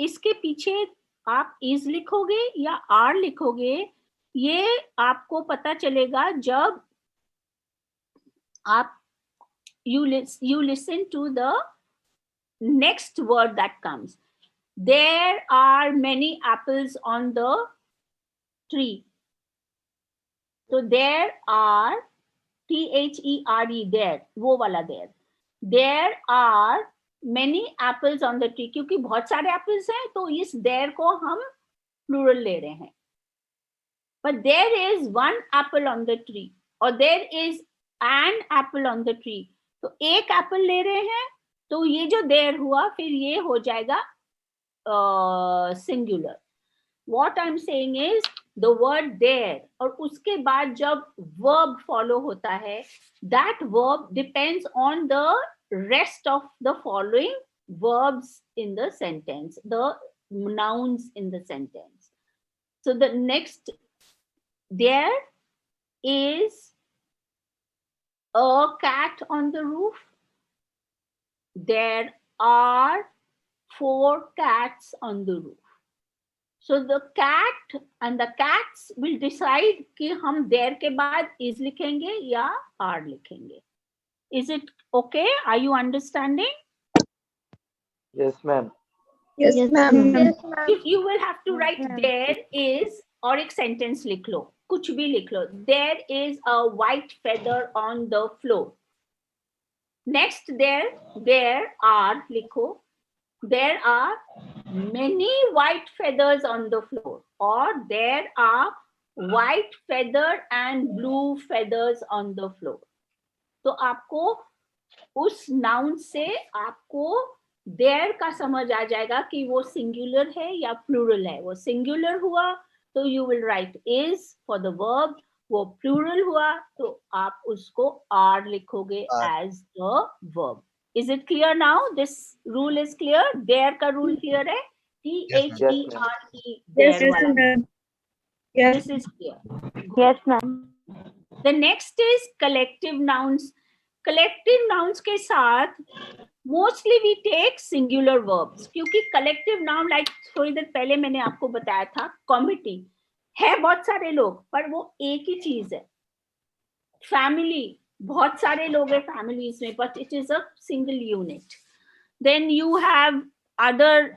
इसके पीछे आप is लिखोगे या are लिखोगे, ये आपको पता चलेगा जब आप you listen to the next word that comes. There are many apples on the tree. So there are, THERE, there, वो वाला there. There are many apples on the tree. क्योंकि बहुत सारे apples हैं तो इस there को हम plural ले रहे हैं. But there is one apple on the tree or there is an apple on the tree. तो एक apple ले रहे हैं तो ये जो there हुआ फिर ये हो जाएगा singular. What I'm saying is the word there और उसके बाद जब verb follow होता है, that verb depends on the rest of the following verbs in the sentence, the nouns in the sentence. So the next, there is a cat on the roof. There are 4 cats on the roof. So the cat and the cats will decide कि हम there के बाद is लिखेंगे या are लिखेंगे. Is it okay? Are you understanding? Yes, ma'am. Yes, ma'am. Yes, ma'am. You will have to write there is और एक sentence लिख लो, कुछ भी लिख लो. There is a white feather on the floor. Next, there are लिखो. There are many white feathers on the floor, or there are white feather and blue feathers on the floor. तो आपको उस noun से आपको there का समझ आ जाएगा कि वो singular है या plural है. वो singular हुआ तो you will write is for the verb. वो plural हुआ तो आप उसको are लिखोगे as the verb. Is it clear now? This rule is clear. There का rule clear है. THERE. Yes, There वाला. ma'am. Yes. This is clear. Yes, ma'am. The next is collective nouns. Collective nouns के साथ mostly we take singular verbs. क्योंकि collective noun, like थोड़ी देर पहले मैंने आपको बताया था, committee है बहुत सारे लोग पर वो एक ही चीज है. Family, बहुत सारे लोग हैं families में, but it is a single unit. Then you have other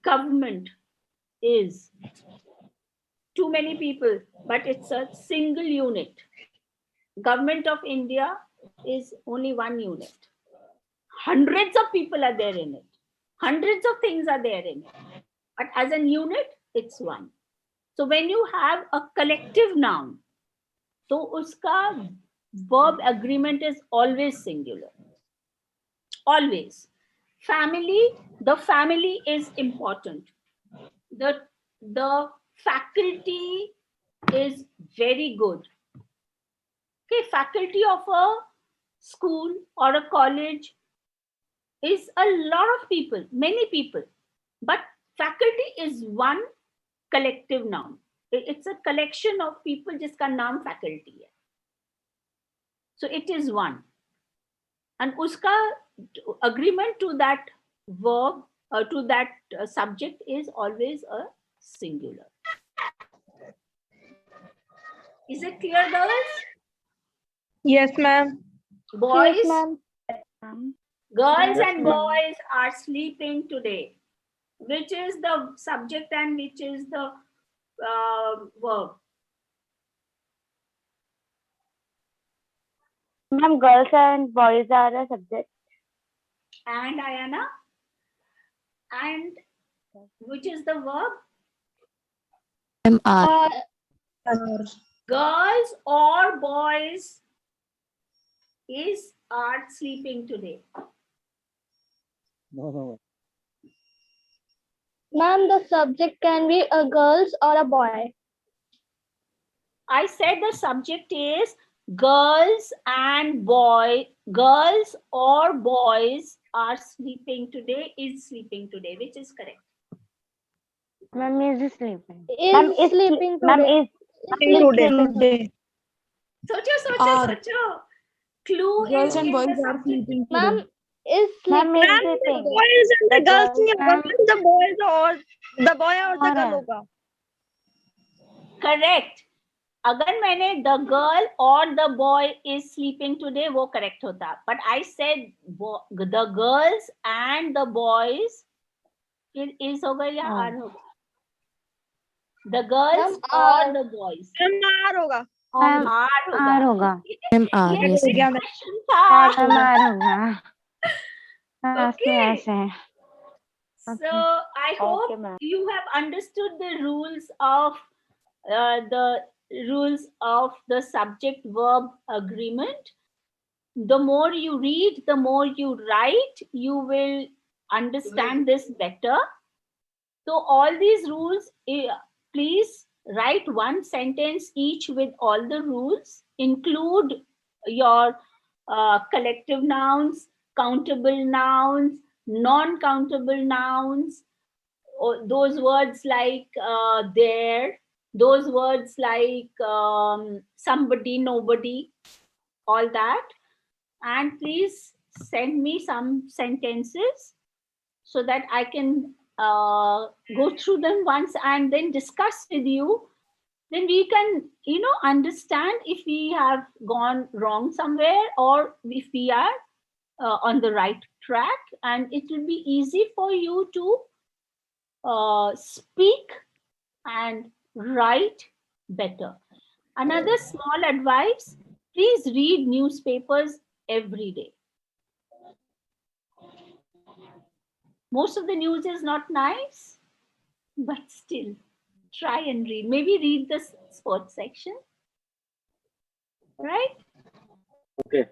government is too many people, but it's a single unit. Government of India is only one unit. Hundreds of people are there in it. Hundreds of things are there in it. But as a unit, it's one. So when you have a collective noun, तो उसका verb agreement is always singular. Always. Family, the family is important. The faculty is very good. Okay, faculty of a school or a college is a lot of people, many people. But faculty is one collective noun. It's a collection of people जिसका नाम faculty है. So it is one. And उसका agreement to that verb, to that subject is always a singular. Is it clear, girls? Yes, ma'am. Boys, Yes, ma'am. girls Yes, and ma'am. boys are sleeping today. Which is the subject and which is the verb? Ma'am, girls and boys are a subject. And Ayana? And which is the verb? are. Girls or boys are sleeping today. No. Ma'am, the subject can be a girls or a boy. I said the subject is girls or boys are sleeping today, is sleeping today, which is correct. Ma'am is sleeping. Is Sleeping ma'am today. today. Socho. Clue is Girls and in boys the are subject. sleeping Ma'am today. is Ma'am sleeping. is sleeping. Boys and the girls नहीं होगा ma'am, the boys और the boy और the girl होगा. Correct. अगर मैंने the girl or the boy is sleeping today वो correct होता, but I said the girls and the boys, फिर is होगा या are होगा? The girls or the boys? मार होगा. R होगा. MR, ये yes, ma'am. discussion था. होगा. Okay. So I hope Okay, ma'am. you have understood the rules of the subject verb agreement. The more you read, the more you write, you will understand this better. So all these rules, please write one sentence each with all the rules. Include your collective nouns, countable nouns, non-countable nouns, those words like there, those words like somebody, nobody, all that. And please send me some sentences so that I can go through them once and then discuss with you. Then we can, understand if we have gone wrong somewhere or if we are on the right track, and it will be easy for you to speak and write better. Another small advice, please read newspapers every day. Most of the news is not nice, but still try and read. Maybe read the sports section, right? Okay.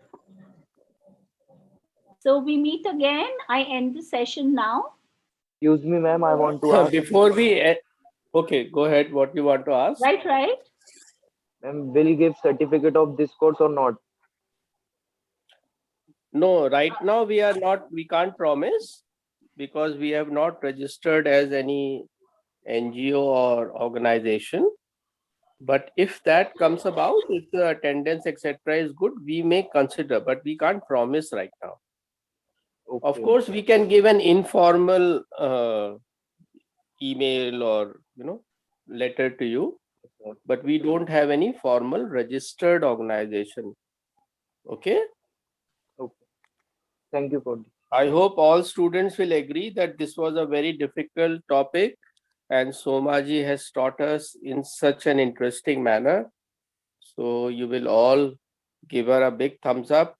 So we meet again. I end the session now. Excuse me, ma'am, I want to ask. Before we okay, go ahead. What you want to ask? Right. Ma'am, will give certificate of this course or not? No, right now we can't promise because we have not registered as any NGO or organization. But if that comes about, if the attendance, etc., is good, we may consider, but we can't promise right now. Okay. Of course, we can give an informal email or letter to you, but we don't have any formal registered organization. Okay. Okay. Thank you for this. I hope all students will agree that this was a very difficult topic and Somaji has taught us in such an interesting manner. So you will all give her a big thumbs up.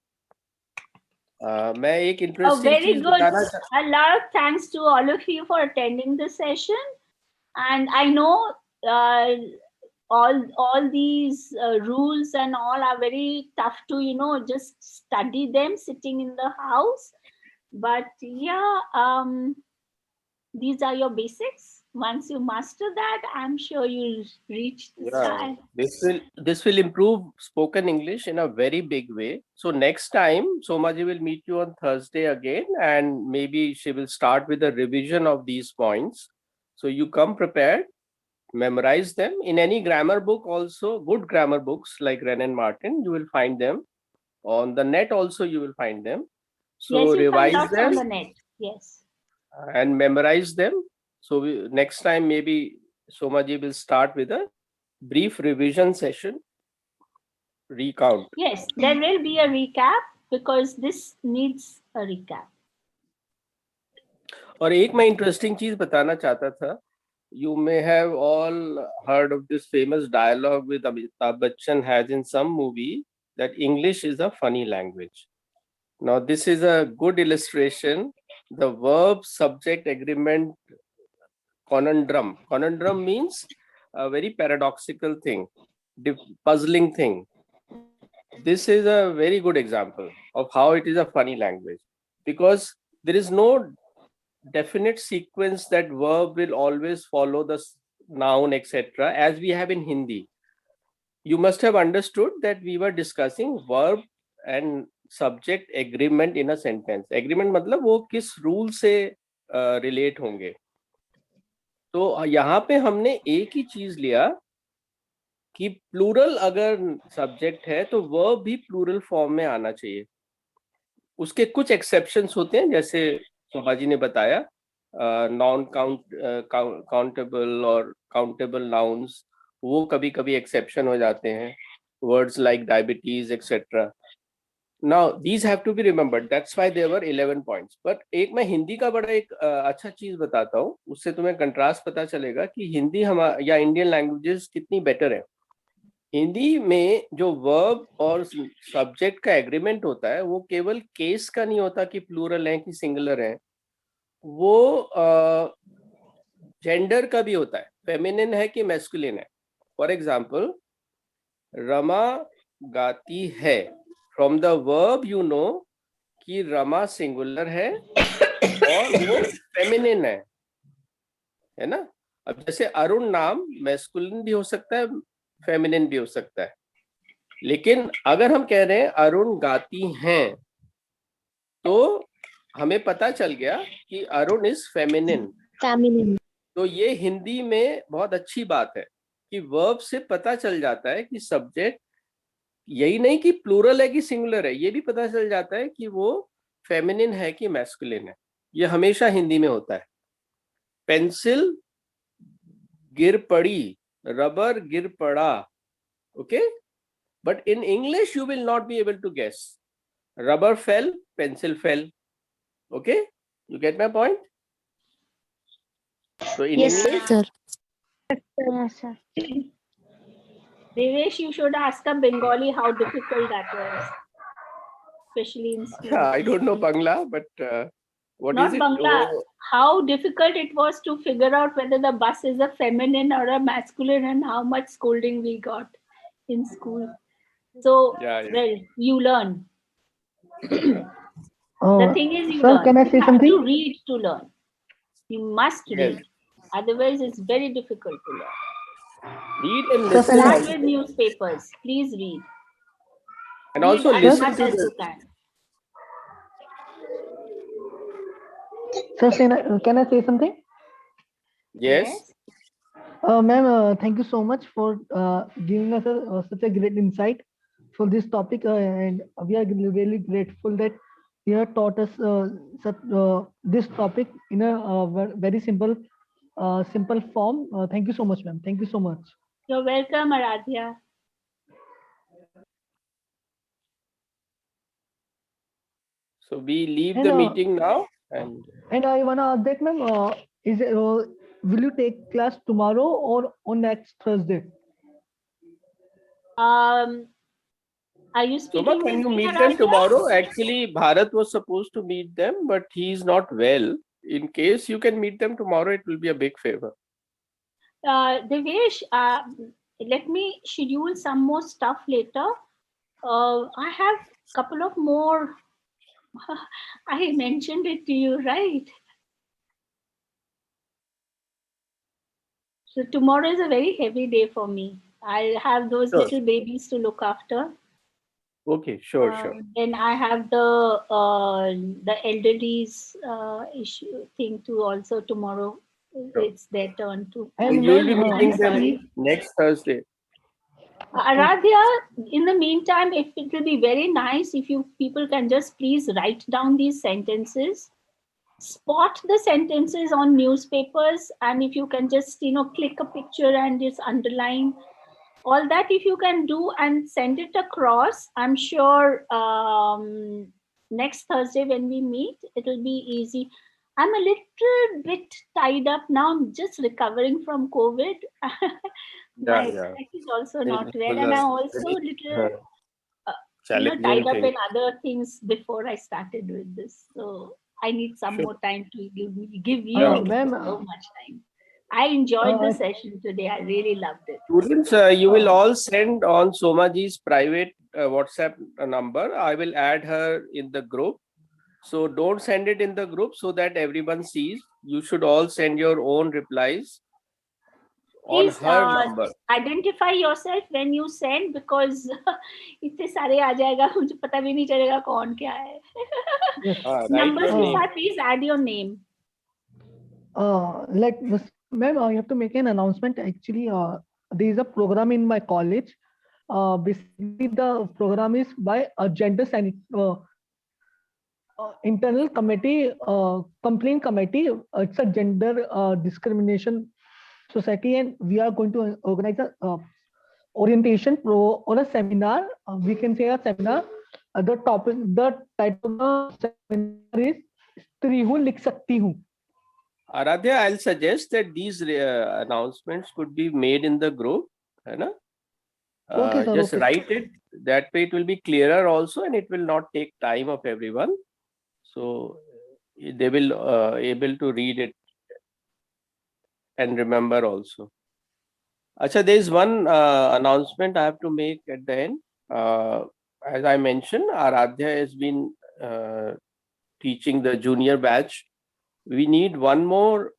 मैं एक Oh, interesting very चीज good. बताना चाह- A lot of thanks to all of you for attending the session. And I know all these rules and all are very tough to just study them sitting in the house. But yeah, these are your basics. Once you master that, I'm sure you'll reach the sky. This will improve spoken English in a very big way. So next time Somaji will meet you on Thursday again, and maybe she will start with a revision of these points. So you come prepared, memorize them. In any grammar book also, good grammar books like Wren and Martin, you will find them. On the net also you will find them. So Yes, you find revise lots them on the net. Yes. and memorize them. So next time maybe Somaji will start with a brief revision session, recount. Yes, there will be a recap because this needs a recap. और एक मैं interesting चीज बताना चाहता था. You may have all heard of this famous dialogue with Amitabh Bachchan has in some movie that English is a funny language. Now this is a good illustration. The verb subject agreement conundrum. Conundrum means a very paradoxical thing, puzzling thing. This is a very good example of how it is a funny language, because there is no definite sequence that verb will always follow the noun, etc., as we have in Hindi. You must have understood that we were discussing verb and subject agreement in a sentence. Agreement मतलब वो किस rule से relate होंगे. तो यहाँ पे हमने एक ही चीज लिया कि प्लूरल अगर सब्जेक्ट है तो वर्ब भी प्लूरल फॉर्म में आना चाहिए. उसके कुछ एक्सेप्शंस होते हैं, जैसे शोभा जी ने बताया, नॉन काउंटेबल और काउंटेबल नाउन्स, वो कभी कभी एक्सेप्शन हो जाते हैं. Words like diabetes etcetera. Now these have to be remembered. That's why there were 11 points. But एक मैं हिंदी का बड़ा एक अच्छा चीज बताता हूँ, उससे तुम्हें कंट्रास्ट पता चलेगा कि हिंदी या इंडियन लैंग्वेजेस कितनी बेटर है. हिंदी में जो वर्ब और सब्जेक्ट का एग्रीमेंट होता है वो केवल केस का नहीं होता कि प्लूरल है कि सिंगुलर है, वो जेंडर का भी होता है. फेमिनिन है कि मैस्कुलिन है. फॉर एग्जाम्पल, रमा गाती है. From the verb you know कि रमा सिंगुलर है और वो फेमिनिन है ना. अब जैसे अरुण नाम मैस्कुलिन भी हो सकता है, फेमिनिन भी हो सकता है. लेकिन अगर हम कह रहे हैं अरुण गाती हैं, तो हमें पता चल गया कि अरुण इज फेमिनिन. तो ये हिंदी में बहुत अच्छी बात है कि वर्ब से पता चल जाता है कि सब्जेक्ट यही नहीं कि प्लूरल है कि सिंगुलर है, ये भी पता चल जाता है कि वो फेमिनिन है कि मैस्कुलिन है. ये हमेशा हिंदी में होता है. पेंसिल गिर पड़ी, रबर गिर पड़ा. Okay. But in English, you will not be able to guess. Rubber fell, pencil fell. Okay? You get my point? So in Yes, English, sir. Yes, sir. Devesh, you should ask a Bengali how difficult that was, especially in school. I don't know Bangla, but what Not is it? Bangla. Oh, How difficult it was to figure out whether the bus is a feminine or a masculine, and how much scolding we got in school. So, yeah. well, you learn. The thing is, you Sir, learn. can I You say have something? to read to learn. You must Yes. read. Otherwise, it's very difficult to learn. Read and Sir, listen. Start Also. with newspapers. Please read. And Read also as listen much to as the. you can. Sir, can I say something? Yes. Ma'am, thank you so much for giving us such a great insight for this topic, and we are really grateful that you have taught us this topic in a very simple form. Thank you so much, ma'am. Thank you so much. You're welcome, Aradhya. So we leave And, the meeting now. And I wanna ask that, ma'am, will you take class tomorrow or on next Thursday? Are you Soma, speaking can with you me, meet them Aradhya? tomorrow? Actually, Bharat was supposed to meet them, but he is not well. In case you can meet them tomorrow, it will be a big favor. Devesh, let me schedule some more stuff later. I have a couple of more. I mentioned it to you, right? So tomorrow is a very heavy day for me. I have those Sure. little babies to look after. Okay, sure, sure. Then I have the elderlies issue thing to also tomorrow. Sure. It's their turn to. So And you will be ma'am, meeting them sorry. next Thursday. Aradhya, in the meantime, if it will be very nice if you people can just please write down these sentences, spot the sentences on newspapers, and if you can just click a picture and just underline all that, if you can do and send it across, I'm sure next Thursday when we meet, it'll be easy. I'm a little bit tied up now. I'm just recovering from COVID. My Yeah. neck is also It not well, was and a I'm also a very, little challenging tied up thing. in other things before I started with this. So I need some Sure. more time to give you ma'am, so much time. I enjoyed the session today. I really loved it. Students, you will all send on Somaji's private WhatsApp number. I will add her in the group. So don't send it in the group so that everyone sees. You should all send your own replies on Please her number. identify yourself when you send, because इतने सारे आ जाएगा, मुझे पता भी नहीं चलेगा कौन क्या है. Yes. Write Numbers your के name. साथ please add your name. Like ma'am, you have to make an announcement. Actually, there is a program in my college. Basically, the program is by a gender internal committee, complaint committee. It's a gender discrimination society, and we are going to organize a orientation or a seminar. We can say a seminar. The title of the seminar is "स्त्री हूँ लिख सकती हूँ." Aradhya, I'll suggest that these announcements could be made in the group. है ना? Okay, sir. Just Okay. write it. That way it will be clearer also, and it will not take time of everyone. So they will able to read it and remember also. Acha, there is one announcement I have to make at the end. As I mentioned, Aradhya has been teaching the junior batch. We need one more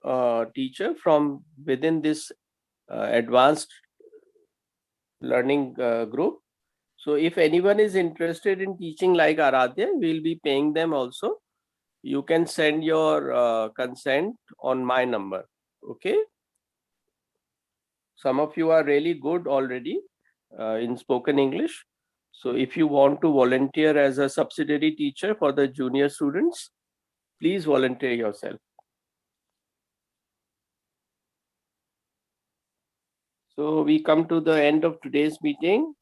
teacher from within this advanced learning group. So if anyone is interested in teaching like Aradhya, we'll be paying them also. You can send your consent on my number. Okay. Some of you are really good already in spoken English. So if you want to volunteer as a subsidiary teacher for the junior students, please volunteer yourself. So we come to the end of today's meeting.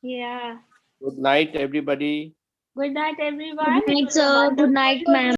Yeah. Good night, everybody. Good night, everyone. Good night, sir. Good night, ma'am.